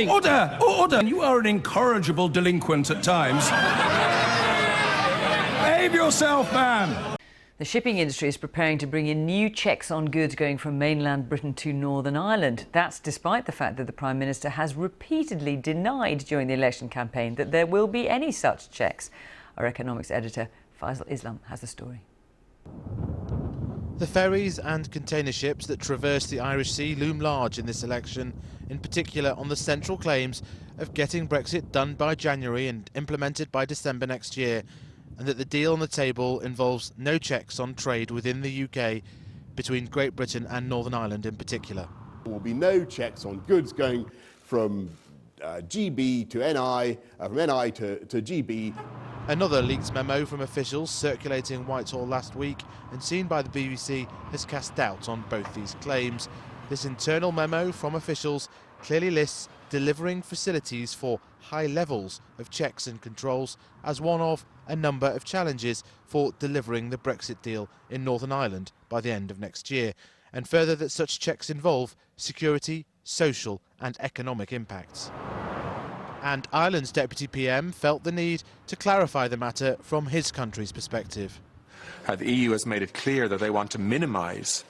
Order! Order! You are an incorrigible delinquent at times. Behave yourself, man! The shipping industry is preparing to bring in new checks on goods going from mainland Britain to Northern Ireland. That's despite the fact that the Prime Minister has repeatedly denied during the election campaign that there will be any such checks. Our economics editor, Faisal Islam, has the story. The ferries and container ships that traverse the Irish Sea loom large in this election, in particular on the central claims of getting Brexit done by January and implemented by December next year, and that the deal on the table involves no checks on trade within the UK between Great Britain and Northern Ireland in particular. There will be no checks on goods going from GB to NI, from NI to GB. Another leaked memo from officials circulating Whitehall last week and seen by the BBC has cast doubt on both these claims. This internal memo from officials clearly lists delivering facilities for high levels of checks and controls as one of a number of challenges for delivering the Brexit deal in Northern Ireland by the end of next year, and further that such checks involve security, social and economic impacts. And Ireland's Deputy PM felt the need to clarify the matter from his country's perspective. The EU has made it clear that they want to minimise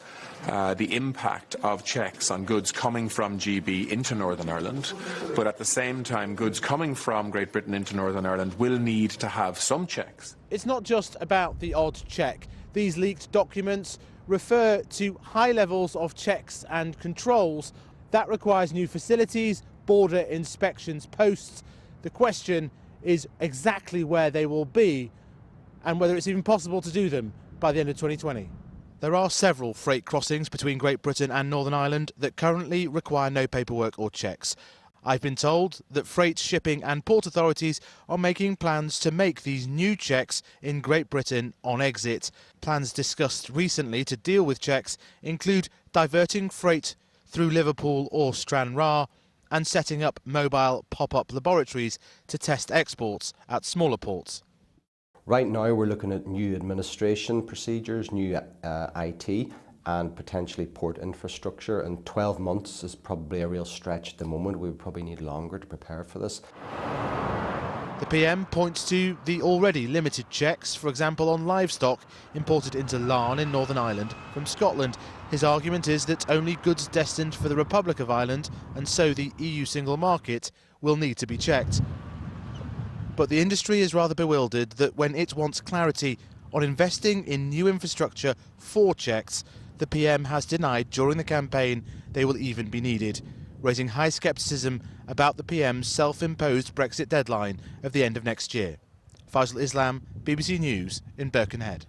the impact of checks on goods coming from GB into Northern Ireland, but at the same time goods coming from Great Britain into Northern Ireland will need to have some checks. It's not just about the odd check. These leaked documents refer to high levels of checks and controls. That requires new facilities, border inspections posts. The question is exactly where they will be and whether it's even possible to do them by the end of 2020. There are several freight crossings between Great Britain and Northern Ireland that currently require no paperwork or checks. I've been told that freight, shipping and port authorities are making plans to make these new checks in Great Britain on exit. Plans discussed recently to deal with checks include diverting freight through Liverpool or Stranraer and setting up mobile pop-up laboratories to test exports at smaller ports. Right now we're looking at new administration procedures, new IT and potentially port infrastructure, and 12 months is probably a real stretch at the moment. We would probably need longer to prepare for this. The PM points to the already limited checks, for example on livestock imported into Larne in Northern Ireland from Scotland. His argument is that only goods destined for the Republic of Ireland, and so the EU single market, will need to be checked. But the industry is rather bewildered that when it wants clarity on investing in new infrastructure for checks, the PM has denied during the campaign they will even be needed, raising high scepticism about the PM's self-imposed Brexit deadline of the end of next year. Faisal Islam, BBC News in Birkenhead.